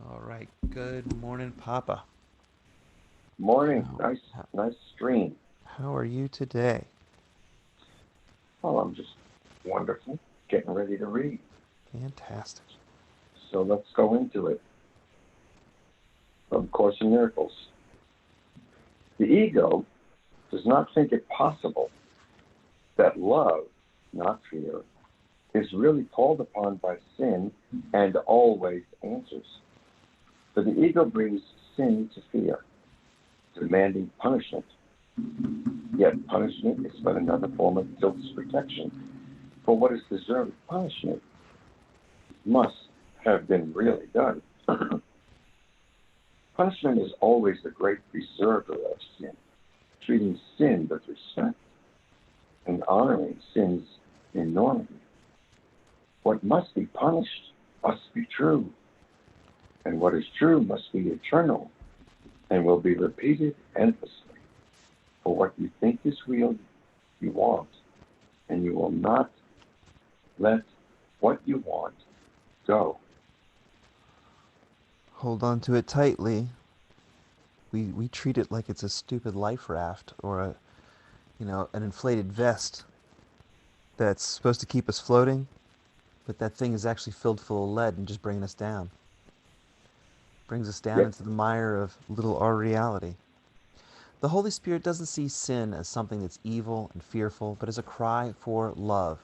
All right. Good morning, Papa. Morning. How, Nice, how, nice stream. how are you today? Oh, I'm just wonderful. Getting ready to read. Fantastic. So let's go into it. From Course in Miracles. The ego does not think it possible that love, not fear, is really called upon by sin and always answers. For the ego brings sin to fear, demanding punishment. Yet punishment is but another form of guilt's protection. For what is deserved punishment must have been really done. Punishment is always the great preserver of sin, treating sin with respect and honoring sin's enormity. What must be punished must be true, and what is true must be eternal and will be repeated endlessly. For what you think is real, you want, and you will not let what you want go. Hold on to it tightly. We treat it like it's a stupid life raft or an inflated vest that's supposed to keep us floating, but that thing is actually filled full of lead and just bringing us down. Brings us down Yet, into the mire of little our reality. The Holy Spirit doesn't see sin as something that's evil and fearful, but as a cry for love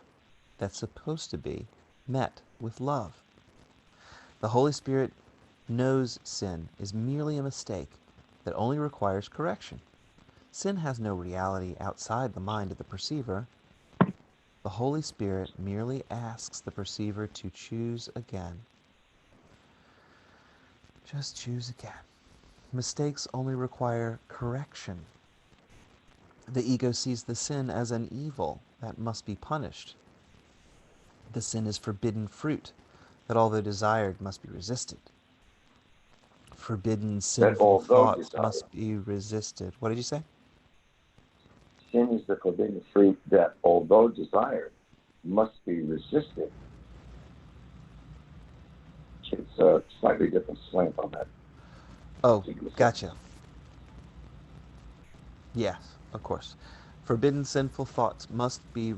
that's supposed to be met with love. The Holy Spirit knows sin is merely a mistake that only requires correction. Sin has no reality outside the mind of the perceiver. The Holy Spirit merely asks the perceiver to choose again. Just choose again. Mistakes only require correction. The ego sees the sin as an evil that must be punished. The sin is forbidden fruit that, although desired, must be resisted. Forbidden that sinful although thoughts desire, must be resisted. What did you say? sin is the forbidden fruit that, although desired, must be resisted. It's a slightly different slant on that Oh, particular sentence. gotcha. Yes, of course. Forbidden sinful thoughts must be,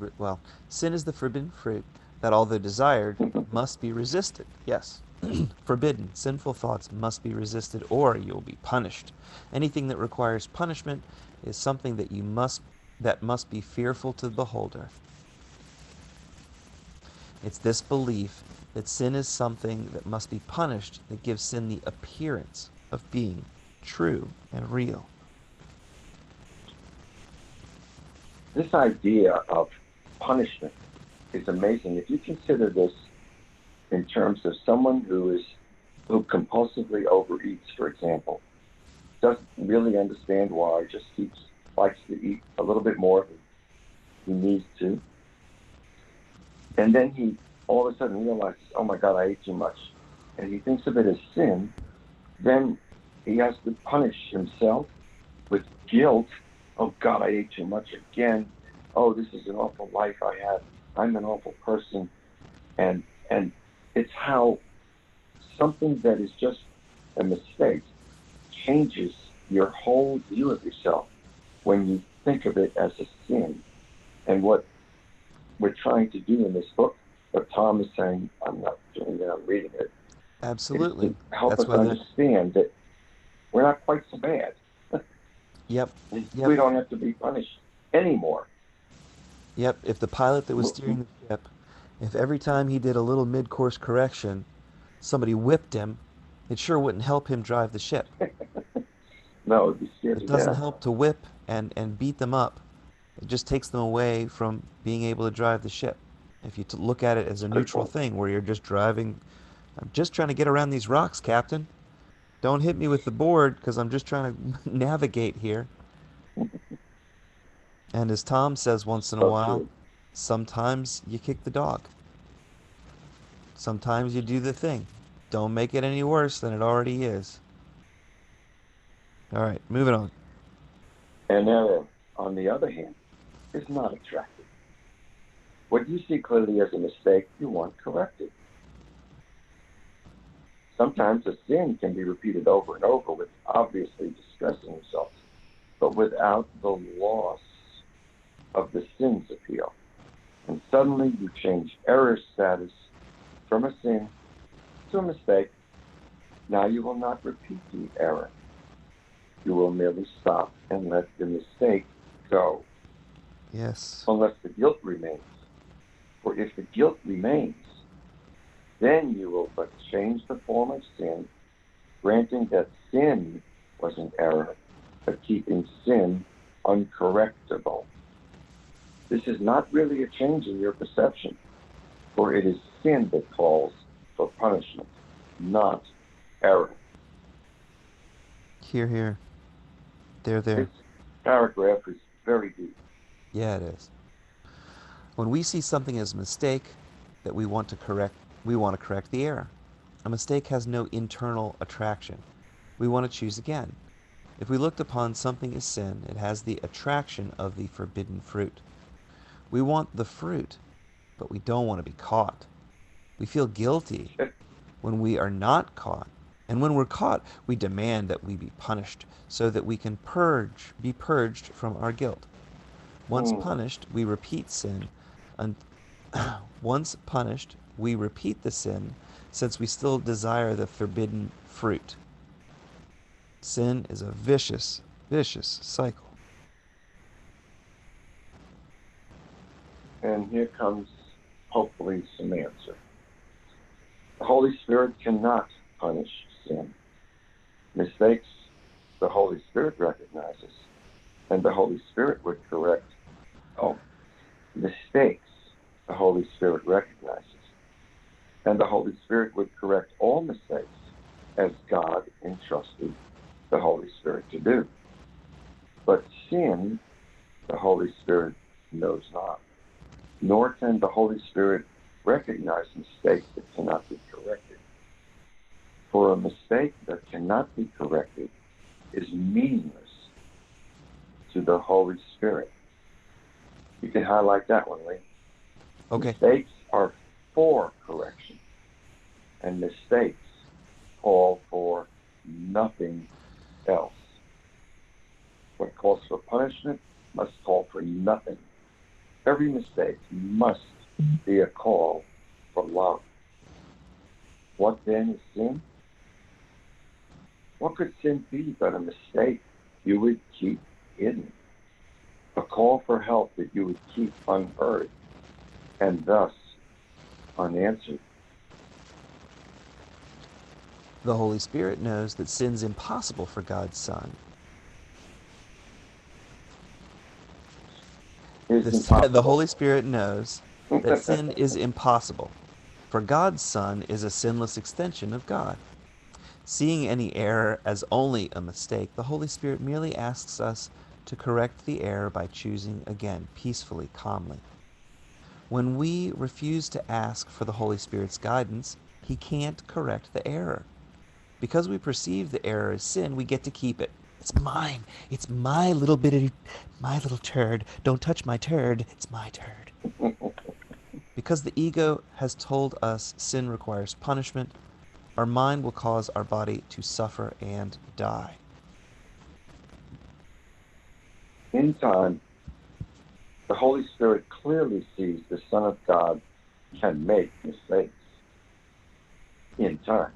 sin is the forbidden fruit that, although desired, must be resisted. Yes. Forbidden sinful thoughts must be resisted or you will be punished. Anything that requires punishment is something that must be fearful to the beholder. It's this belief that sin is something that must be punished that gives sin the appearance of being true and real. This idea of punishment is amazing. If you consider this in terms of someone who compulsively overeats, for example, doesn't really understand why, just keeps likes to eat a little bit more than he needs to, and then he all of a sudden realizes, oh my God, I ate too much, and he thinks of it as sin, then he has to punish himself with guilt. Oh God, I ate too much again. Oh, this is an awful life I have. I'm an awful person, and it's how something that is just a mistake changes your whole view of yourself when you think of it as a sin. And what we're trying to do in this book, what Tom is saying, I'm not doing it, I'm reading it, is Absolutely. to help That's us why the understand that we're not quite so bad. Yep. Yep. We don't have to be punished anymore. Yep. If the pilot that was steering the ship, if every time he did a little mid-course correction, somebody whipped him, it sure wouldn't help him drive the ship. No, I'd be scared It to doesn't death. help to whip and beat them up. It just takes them away from being able to drive the ship. If you look at it as a Good neutral point. thing where you're just driving, I'm just trying to get around these rocks, Captain. Don't hit me with the board because I'm just trying to navigate here. And as Tom says once in a So while, true. sometimes you kick the dog. Sometimes you do the thing. Don't make it any worse than it already is. All right, moving on. And error, on the other hand, is not attractive. What you see clearly as a mistake, you want corrected. Sometimes a sin can be repeated over and over with obviously distressing results, but without the loss of the sin's appeal. And suddenly you change error status from a sin to a mistake. Now you will not repeat the error. You will merely stop and let the mistake go, Yes. unless the guilt remains. For if the guilt remains, then you will but change the form of sin, granting that sin was an error, but keeping sin uncorrectable. This is not really a change in your perception, for it is sin that calls for punishment, not error. Here, here. There, there. This paragraph is very deep. Yeah, it is. When we see something as a mistake that we want to correct the error. A mistake has no internal attraction. We want to choose again. If we looked upon something as sin, it has the attraction of the forbidden fruit. We want the fruit, but we don't want to be caught. We feel guilty when we are not caught. And when we're caught, we demand that we be punished so that we can be purged from our guilt. Once punished, we repeat sin. Once punished, we repeat the sin since we still desire the forbidden fruit. Sin is a vicious, vicious cycle. And here comes, hopefully, some answer. The Holy Spirit cannot punish sin. Mistakes, the Holy Spirit recognizes, and the Holy Spirit would correct. Mistakes, the Holy Spirit recognizes, and the Holy Spirit would correct all mistakes as God entrusted the Holy Spirit to do. But sin, the Holy Spirit knows not, nor can the Holy Spirit recognize mistakes that cannot be corrected. For a mistake that cannot be corrected is meaningless to the Holy Spirit. You can highlight that one, Lee. Okay. Mistakes are for correction, and mistakes call for nothing else. What calls for punishment must call for nothing. Every mistake must be a call for love. What then is sin? What could sin be but a mistake you would keep hidden? A call for help that you would keep unheard and thus unanswered. The Holy Spirit knows that sin's impossible for God's Son. The Holy Spirit knows that sin is impossible, for God's Son is a sinless extension of God. Seeing any error as only a mistake, the Holy Spirit merely asks us to correct the error by choosing again, peacefully, calmly. When we refuse to ask for the Holy Spirit's guidance, He can't correct the error. Because we perceive the error as sin, we get to keep it. It's mine. It's my little turd. Don't touch my turd. It's my turd. Because the ego has told us sin requires punishment, our mind will cause our body to suffer and die. In time, the Holy Spirit clearly sees the Son of God can make mistakes. In time.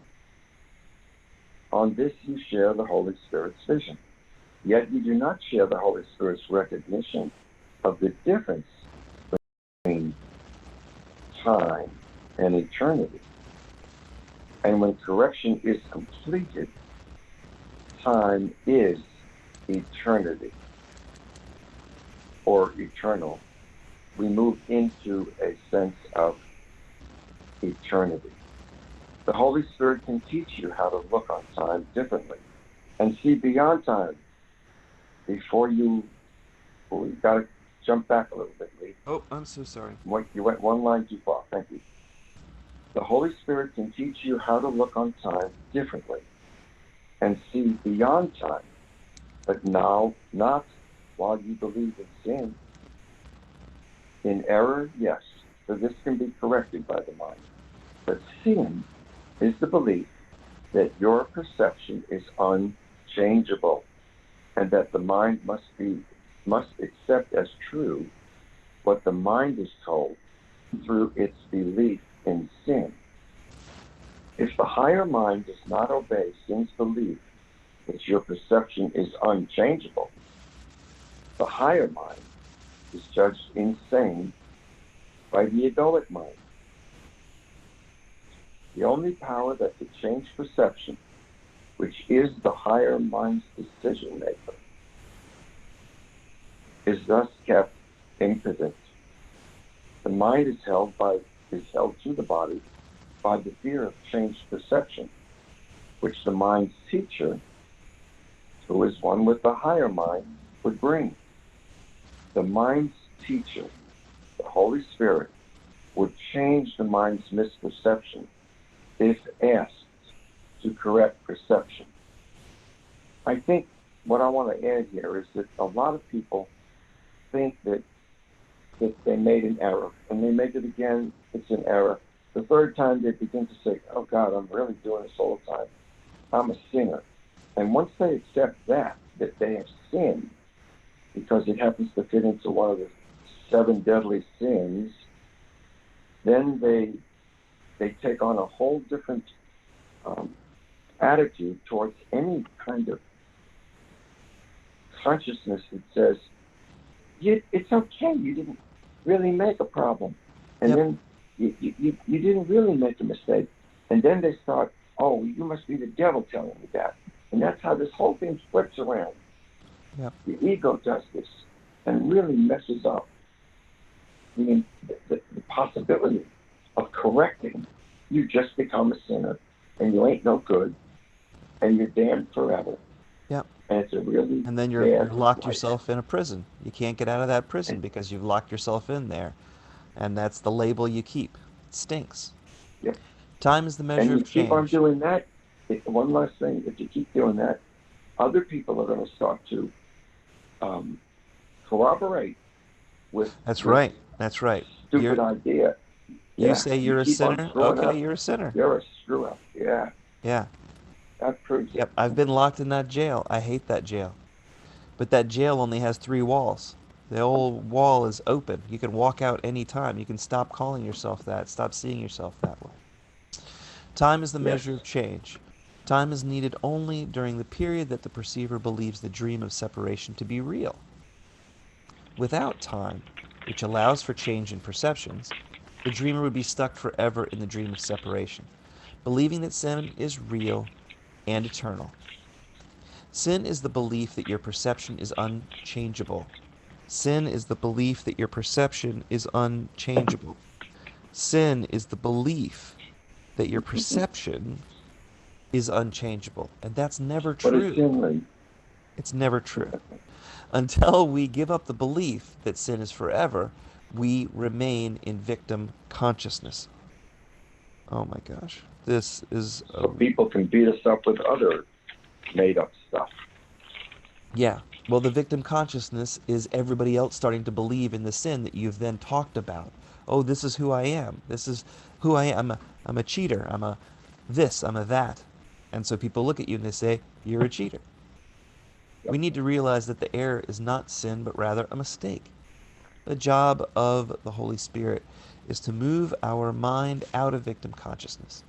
On this you share the Holy Spirit's vision. Yet you do not share the Holy Spirit's recognition of the difference between time and eternity. And when correction is completed, time is eternity or eternal. We move into a sense of eternity. The Holy Spirit can teach you how to look on time differently and see beyond time. Before you got to jump back a little bit, Lee. Oh, I'm so sorry. You went one line too far. Thank you. The Holy Spirit can teach you how to look on time differently and see beyond time, but now not while you believe in sin. In error, yes, for this can be corrected by the mind. But sin is the belief that your perception is unchangeable, and that the mind must accept as true what the mind is told through its belief in sin. If the higher mind does not obey sin's belief that your perception is unchangeable, the higher mind is judged insane by the egoic mind. The only power that could change perception, which is the higher mind's decision maker, is thus kept impotent. The mind is held to the body by the fear of changed perception, which the mind's teacher, who is one with the higher mind, would bring. The mind's teacher, the Holy Spirit, would change the mind's misperception if asked to correct perception. I think what I want to add here is that a lot of people think that they made an error, and they make it again, it's an error. The third time they begin to say, oh God, I'm really doing this all the time. I'm a sinner. And once they accept that they have sinned, because it happens to fit into one of the 7 deadly sins, then they take on a whole different attitude towards any kind of consciousness that says, it's okay, you didn't really make a problem. And then you didn't really make a mistake. And then they start, oh, you must be the devil telling me that. And that's how this whole thing flips around. Yep. The ego does this and really messes up the possibility of correcting. You just become a sinner, and you ain't no good, and you're damned forever. Yep. And it's a really And then you're locked life. yourself in a prison. You can't get out of that prison because you've locked yourself in there. And that's the label you keep. It stinks. Yep. Time is the measure And you of keep on change. doing that. One last thing, if you keep doing that, other people are going to start to corroborate with That's right. That's right. stupid idea. You Yeah, say you you're a keep on sinner? screwing Okay, up. you're a sinner. You're a screw up. Yeah, Yeah. that proves it. Yep. I've been locked in that jail. I hate that jail. But that jail only has 3 walls. The whole wall is open. You can walk out any time. You can stop calling yourself that. Stop seeing yourself that way. Time is the Yes. measure of change. Time is needed only during the period that the perceiver believes the dream of separation to be real. Without time, which allows for change in perceptions, the dreamer would be stuck forever in the dream of separation, believing that sin is real and eternal. Sin is the belief that your perception is unchangeable. Sin is the belief that your perception is unchangeable. Sin is the belief that your perception is unchangeable. And that's never But it's true. in It's never true. Until we give up the belief that sin is forever, we remain in victim consciousness. Oh my gosh. This is so people can beat us up with other made up stuff. Yeah. Well, the victim consciousness is everybody else starting to believe in the sin that you've then talked about. Oh, this is who I am. This is who I am. I'm a cheater. I'm a this. I'm a that. And so people look at you and they say, you're a cheater. We need to realize that the error is not sin, but rather a mistake. The job of the Holy Spirit is to move our mind out of victim consciousness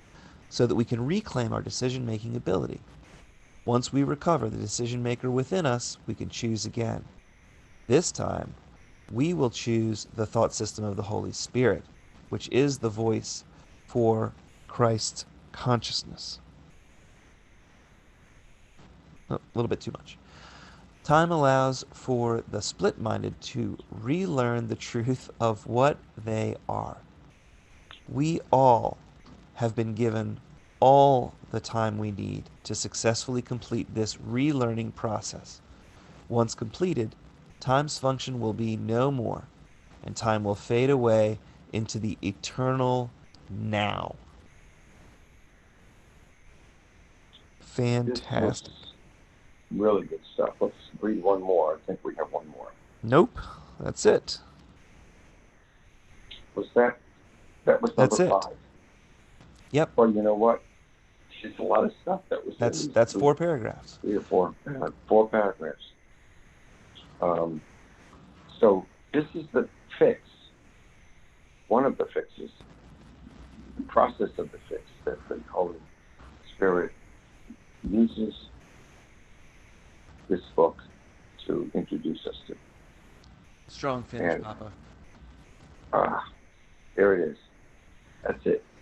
so that we can reclaim our decision-making ability. Once we recover the decision maker within us, we can choose again. This time, we will choose the thought system of the Holy Spirit, which is the voice for Christ's consciousness. Oh, a little bit too much. Time allows for the split-minded to relearn the truth of what they are. We all have been given all the time we need to successfully complete this relearning process. Once completed, time's function will be no more, and time will fade away into the eternal now. Fantastic. This was really good stuff. Let's read one more. I think we have one more. Nope, that's it. Was that was That's number it. 5? Yep. Well, you know what? It's a lot of stuff that was in That's these 4 paragraphs. 4 paragraphs. So this is the fix, one of the fixes, the process of the fix that the Holy Spirit uses this book to introduce us to. Strong finish, And Papa. there it is. That's it.